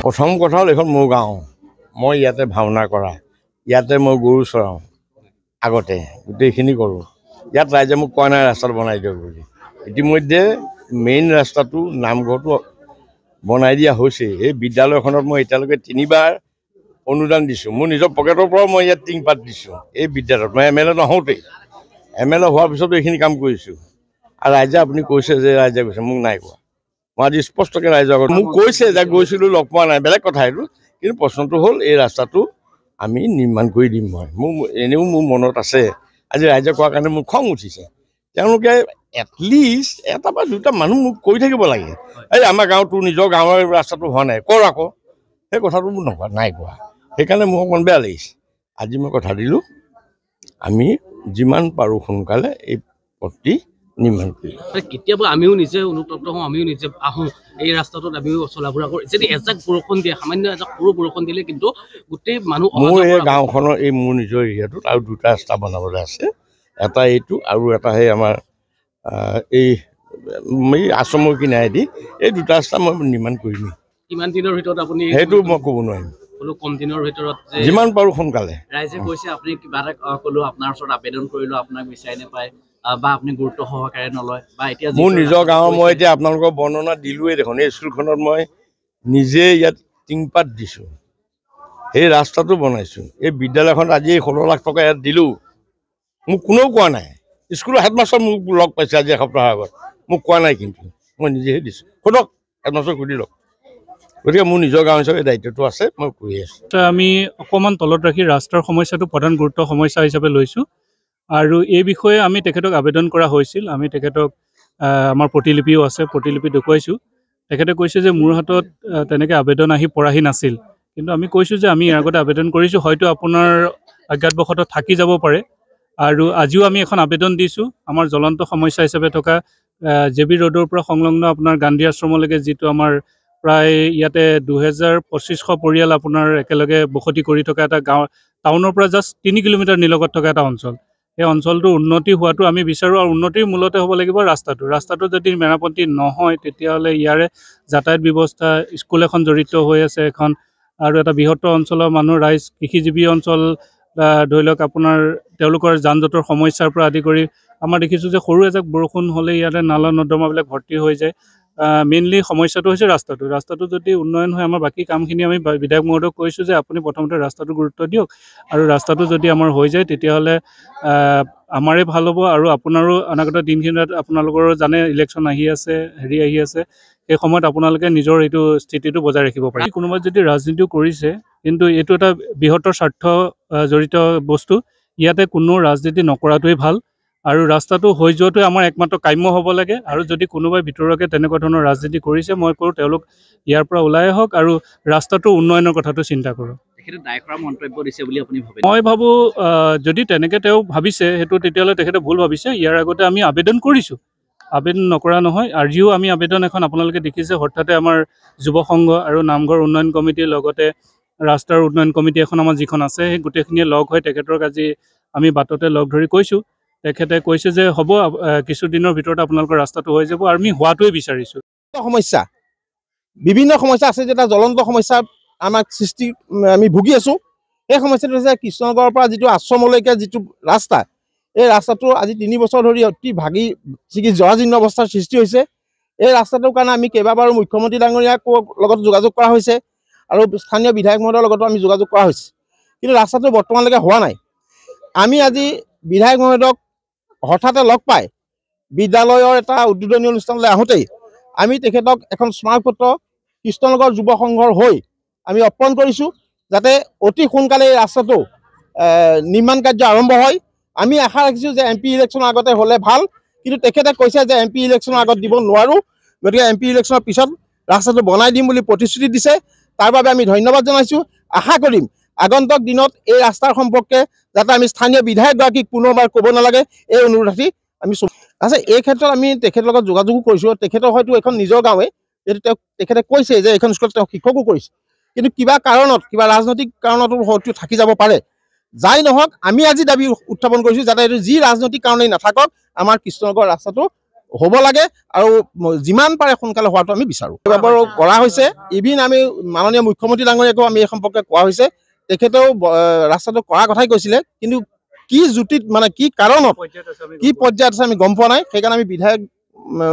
প্ৰথম কথা হ'ল এইখন মোৰ গাঁও, মই ইয়াতে ভাওনা কৰা, ইয়াতে মই গৰু চৰাওঁ, আগতে গোটেইখিনি কৰোঁ। ইয়াত ৰাইজে মোক কোৱা নাই ৰাস্তাটো বনাই দিয়ক বুলি। ইতিমধ্যে মেইন ৰাস্তাটো নামঘৰটো বনাই দিয়া হৈছে। এই বিদ্যালয়খনত মই এতিয়ালৈকে 3বাৰ অনুদান দিছোঁ। মোৰ নিজৰ পকেটৰ পৰাও মই ইয়াত টিংপাত দিছোঁ। এই বিদ্যালয়ত মই MLA নহওঁতেই, MLA হোৱাৰ পিছতো এইখিনি কাম কৰিছোঁ। আৰু ৰাইজে আপুনি কৈছে যে ৰাইজে কৈছে, মোক নাই কোৱা। মই আজি স্পষ্টকৈ ৰাইজৰ আগত মোক কৈছে যে গৈছিলোঁ, লগ পোৱা নাই, বেলেগ কথা এইটো। কিন্তু প্ৰশ্নটো হ'ল এই ৰাস্তাটো আমি নিৰ্মাণ কৰি দিম। মোৰ এনেও মোৰ মনত আছে। আজি ৰাইজে কোৱাৰ কাৰণে মোৰ খং উঠিছে। তেওঁলোকে এটলিষ্ট এটা বা দুটা মানুহ মোক কৈ থাকিব লাগে, এই আমাৰ গাঁৱতো নিজৰ গাঁৱৰ ৰাস্তাটো হোৱা নাই, কৰ আকৌ। সেই কথাটো মোৰ নকৰা, নাই কোৱা। সেইকাৰণে মোৰ অকণ বেয়া লাগিছে। আজি মই কথা দিলোঁ, আমি যিমান পাৰোঁ সোনকালে এই পথটি নিৰ্মাণ কৰিম। কেতিয়াবা আমিও নিজে অনুতপ্ত হওঁ, আমিও নিজে আহোঁ এই ৰাস্তাটোত, আমিও চলা ফুৰা কৰোঁ। যদি এজাক বৰষুণ দিয়ে, সামান্য এজাক সৰু বৰষুণ দিলে কিন্তু গোটেই মানুহ মোৰ এই গাঁওখনৰ এই মোৰ নিজৰ এৰিয়াটোত আৰু 2টা ৰাস্তা বনাবলৈ আছে। এটা এইটো আৰু এটা সেই আমাৰ এই আশ্ৰমৰ কিনাৰেদি এই 2টা ৰাস্তা মই নিৰ্মাণ কৰিম। কিমান দিনৰ ভিতৰত আপুনি? সেইটো মই ক'ব নোৱাৰিম। কম দিনৰ ভিতৰত যিমান পাৰোঁ সোনকালে। ৰাইজে কৈছে আপুনি কিবা এটা ক'লেও আপোনাৰ ওচৰত আবেদন কৰিলেও আপোনাক বিচাৰি নাপায় বা আপুনি গুৰুত্ব সহকাৰে নলয় বা এতিয়া মোৰ নিজৰ গাঁৱৰ মই এতিয়া আপোনালোকৰ বৰ্ণনা দিলোঁৱেই দেখোন। এই স্কুলখনত মই নিজে ইয়াত টিংপাত দিছোঁ, সেই ৰাস্তাটো বনাইছোঁ। এই বিদ্যালয়খনত আজি 16 লাখ টকা ইয়াত দিলোঁ, মোক কোনেও কোৱা নাই। স্কুলৰ হেডমাষ্টৰ মোক লগ পাইছে আজি এসপ্তাহৰ আগত, মোক কোৱা নাই, কিন্তু মই নিজেহে দিছোঁ। সোধক, হেডমাষ্টৰ সুধি লওক। গতিকে মোৰ নিজৰ গাঁও হিচাপে দায়িত্বটো আছে, মই কৰি আছোঁ। আমি অকণমান তলত ৰাখি ৰাস্তাৰ সমস্যাটো প্ৰধান গুৰুত্ব সমস্যা হিচাপে লৈছোঁ আৰু এই বিষয়ে আমি তেখেতক আবেদন কৰা হৈছিল। আমি তেখেতক আমাৰ প্ৰতিলিপিও আছে, প্ৰতিলিপি দেখুৱাইছোঁ। তেখেতে কৈছে যে মোৰ হাতত তেনেকৈ আবেদন আহি পৰাহি নাছিল, কিন্তু আমি কৈছোঁ যে আমি ইয়াৰ আগতে আবেদন কৰিছোঁ, হয়তো আপোনাৰ অজ্ঞাতবশতঃ থাকি যাব পাৰে। আৰু আজিও আমি এখন আবেদন দিছোঁ আমাৰ জ্বলন্ত সমস্যা হিচাপে থকা JB ৰোডৰ পৰা সংলগ্ন আপোনাৰ গান্ধী আশ্ৰমলৈকে, যিটো আমাৰ প্ৰায় ইয়াতে 2500 পৰিয়াল আপোনাৰ একেলগে বসতি কৰি থকা এটা গাঁও, টাউনৰ পৰা জাষ্ট 3 কিলোমিটাৰ নিলগত থকা এটা অঞ্চল। সেই অঞ্চলটোৰ উন্নতি হোৱাটো আমি বিচাৰোঁ আৰু উন্নতিৰ মূলতে হ'ব লাগিব ৰাস্তাটো যদি মেৰামতি নহয়, তেতিয়াহ'লে ইয়াৰে যাতায়াত ব্যৱস্থা, স্কুল এখন জড়িত হৈ আছে এখন, আৰু এটা বৃহত্তৰ অঞ্চলৰ মানুহ ৰাইজ, কৃষিজীৱী অঞ্চল, ধৰি লওক আপোনাৰ তেওঁলোকৰ যান জঁটৰ সমস্যাৰ পৰা আদি কৰি আমাৰ দেখিছোঁ যে সৰু এজাক বৰষুণ হ'লে ইয়াতে নালা নৰ্দমাবিলাক ভৰ্তি হৈ যায়। মেইনলি সমস্যাটো হৈছে ৰাস্তাটো যদি উন্নয়ন হয়, আমাৰ বাকী কামখিনি আমি বিধায়ক মহোদয়ক কৈছোঁ যে আপুনি প্ৰথমতে ৰাস্তাটো গুৰুত্ব দিয়ক, আৰু ৰাস্তাটো যদি আমাৰ হৈ যায় তেতিয়াহ'লে আমাৰে ভাল হ'ব। আৰু আপোনাৰো অনাগত দিনখিনিত আপোনালোকৰো জানে ইলেকশ্যন আহি আছে, আহি আছে, সেই সময়ত আপোনালোকে নিজৰ এইটো স্থিতিটো বজাই ৰাখিব পাৰে। কোনোবাই যদি ৰাজনীতিও কৰিছে, কিন্তু এইটো এটা বৃহত্তৰ স্বাৰ্থ জড়িত বস্তু, ইয়াতে কোনো ৰাজনীতি নকৰাটোৱেই ভাল। আৰু ৰাস্তাটো হৈ যোৱাটোৱে আমাৰ একমাত্ৰ কাম্য হ'ব লাগে। আৰু যদি কোনোবাই ভিতৰুৱাকৈ তেনেকুৱা ধৰণৰ ৰাজনীতি কৰিছে, মই কৰোঁ তেওঁলোক ইয়াৰ পৰা ওলাই আহক আৰু ৰাস্তাটোৰ উন্নয়নৰ কথাটো চিন্তা কৰক। তেখেতে দায় কৰা মন্তব্য দিছে বুলি আপুনি ভাবে? মই ভাবোঁ যদি তেনেকৈ তেওঁ ভাবিছে, সেইটো তেতিয়াহ'লে তেখেতে ভুল ভাবিছে। ইয়াৰ আগতে আমি আবেদন কৰিছোঁ, আবেদন নকৰা নহয়। আজিও আমি আবেদন এখন আপোনালোকে দেখিছে, হঠাতে আমাৰ যুৱ সংঘ আৰু নামঘৰ উন্নয়ন কমিটিৰ লগতে ৰাস্তাৰ উন্নয়ন কমিটি এখন আমাৰ যিখন আছে, সেই গোটেইখিনিয়ে লগ হৈ তেখেতক আজি আমি বাটতে লগ ধৰি কৈছোঁ। তেখেতে কৈছে যে হ'ব, কিছুদিনৰ ভিতৰত আপোনালোকৰ ৰাস্তাটো হৈ যাব, আৰু আমি হোৱাটোৱে বিচাৰিছোঁ। সমস্যা, বিভিন্ন সমস্যা আছে, যেটা জ্বলন্ত সমস্যা আমাক আমি ভুগি আছোঁ। সেই সমস্যাটো হৈছে কৃষ্ণনগৰৰ পৰা যিটো আশ্ৰমলৈকে যিটো ৰাস্তা, এই ৰাস্তাটো আজি 3 বছৰ ধৰি অতি ভাগি ছিগি জৰাজীৰ্ণ অৱস্থাৰ সৃষ্টি হৈছে। এই ৰাস্তাটোৰ কাৰণে আমি কেইবাবাৰো মুখ্যমন্ত্ৰী ডাঙৰীয়াক লগত যোগাযোগ কৰা হৈছে আৰু স্থানীয় বিধায়ক মহোদয়ৰ লগতো আমি যোগাযোগ কৰা হৈছে, কিন্তু ৰাস্তাটো বৰ্তমানলৈকে হোৱা নাই। আমি আজি বিধায়ক মহোদয়ক হঠাতে লগ পাই বিদ্যালয়ৰ এটা উদ্বোধনী অনুষ্ঠানলৈ আহোঁতেই আমি তেখেতক এখন স্মাৰকপত্ৰ কৃষ্ণনগৰ যুৱ সংঘৰ হৈ আমি অৰ্পণ কৰিছোঁ, যাতে অতি সোনকালে এই ৰাস্তাটো নিৰ্মাণ কাৰ্য আৰম্ভ হয়। আমি আশা ৰাখিছোঁ যে MP ইলেকশ্যনৰ আগতে হ'লে ভাল, কিন্তু তেখেতে কৈছে যে MP ইলেকশ্যনৰ আগত দিব নোৱাৰোঁ, গতিকে MP ইলেকশ্যনৰ পিছত ৰাস্তাটো বনাই দিম বুলি প্ৰতিশ্ৰুতি দিছে। তাৰ বাবে আমি ধন্যবাদ জনাইছোঁ। আশা কৰিম আগন্তুক দিনত এই ৰাস্তাৰ সম্পৰ্কে যাতে আমি স্থানীয় বিধায়কগৰাকীক পুনৰবাৰ ক'ব নালাগে, এই অনুৰোধ ৰাখি আমি আছে। এই ক্ষেত্ৰত আমি তেখেতৰ লগত যোগাযোগো কৰিছোঁ। তেখেতৰ হয়তো এখন নিজৰ গাঁৱে, যিহেতু তেখেতে কৈছে যে এইখন স্কুলত তেওঁ শিক্ষকো কৰিছে, কিন্তু কিবা কাৰণত, কিবা ৰাজনৈতিক কাৰণতো হয়তো থাকি যাব পাৰে। যাই নহওক, আমি আজি দাবী উত্থাপন কৰিছোঁ যাতে এইটো যি ৰাজনৈতিক কাৰণেই নাথাকক, আমাৰ কৃষ্ণনগৰ ৰাস্তাটো হ'ব লাগে আৰু যিমান পাৰে সোনকালে হোৱাটো আমি বিচাৰোঁ। বাৰু কৰা হৈছে, ইভিন আমি মাননীয় মুখ্যমন্ত্ৰী ডাঙৰীয়াকো আমি এই সম্পৰ্কে কোৱা হৈছে, তেখেতেও ৰাস্তাটো কৰাৰ কথাই কৈছিলে, কিন্তু কি যুক্তিত মানে কি কাৰণত কি পৰ্যায়ত আছে আমি গম পোৱা নাই। সেইকাৰণে আমি বিধায়ক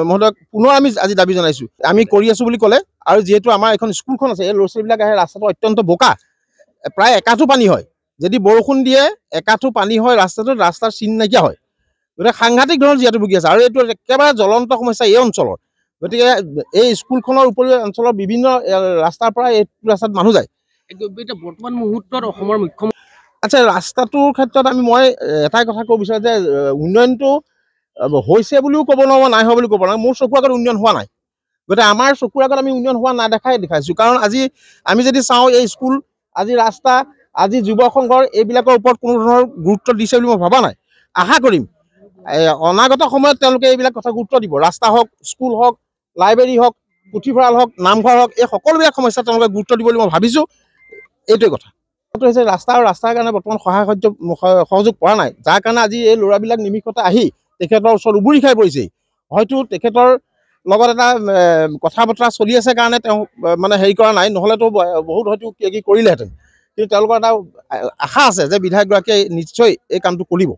মহোদয়ক পুনৰ আমি আজি দাবী জনাইছোঁ, আমি কৰি আছোঁ বুলি ক'লে। আৰু যিহেতু আমাৰ এখন স্কুলখন আছে, এই ল'ৰা ছোৱালীবিলাক আহে, ৰাস্তাটো অত্যন্ত বোকা, প্ৰায় একাঠো পানী হয়, যদি বৰষুণ দিয়ে একাঠো পানী হয় ৰাস্তাটোত, ৰাস্তাৰ চিন নাইকিয়া হয়, গতিকে সাংঘাতিক ধৰণৰ যিহেতু ভুগি আছে। আৰু এইটো একেবাৰে জ্বলন্ত সমস্যা এই অঞ্চলৰ, গতিকে এই স্কুলখনৰ উপৰিও অঞ্চলৰ বিভিন্ন ৰাস্তাৰ পৰা এইটো ৰাস্তাত মানুহ যায়। এতিয়া বৰ্তমান মুহূৰ্তত অসমৰ মুখ্যমন্ত্ৰী আচ্ছা, ৰাস্তাটোৰ ক্ষেত্ৰত মই এটাই কথা ক'ব বিচাৰোঁ যে উন্নয়নটো হৈছে বুলিও ক'ব নোৱাৰোঁ, নাই হোৱা বুলিও ক'ব নোৱাৰোঁ। মোৰ চকুৰ আগত উন্নয়ন হোৱা নাই, গতিকে আমাৰ চকুৰ আগত আমি উন্নয়ন হোৱা দেখাইছোঁ। কাৰণ আজি আমি যদি চাওঁ, এই স্কুল, আজি ৰাস্তা, আজি যুৱ সংঘৰ এইবিলাকৰ ওপৰত কোনো ধৰণৰ গুৰুত্ব দিছে বুলি মই ভবা নাই। আশা কৰিম অনাগত সময়ত তেওঁলোকে এইবিলাক কথা গুৰুত্ব দিব। ৰাস্তা হওক, স্কুল হওক, লাইব্ৰেৰী হওক, পুথিভঁৰাল হওক, নামঘৰ হওক, এই সকলোবিলাক সমস্যা তেওঁলোকে গুৰুত্ব দিব বুলি মই ভাবিছোঁ। এইটোৱে কথা হৈছে, ৰাস্তাৰ কাৰণে বৰ্তমান সহযোগ কৰা নাই, যাৰ কাৰণে আজি এই ল'ৰাবিলাক নিমিষতে আহি তেখেতৰ ওচৰত উবুৰি খাই পৰিছেহি। হয়তো তেখেতৰ লগত এটা কথা বতৰা চলি আছে কাৰণে তেওঁ মানে হেৰি কৰা নাই, নহ'লেতো বহুত হয়তো কি কৰিলেহেঁতেন। কিন্তু তেওঁলোকৰ এটা আশা আছে যে বিধায়কগৰাকীয়ে নিশ্চয় এই কামটো কৰিব।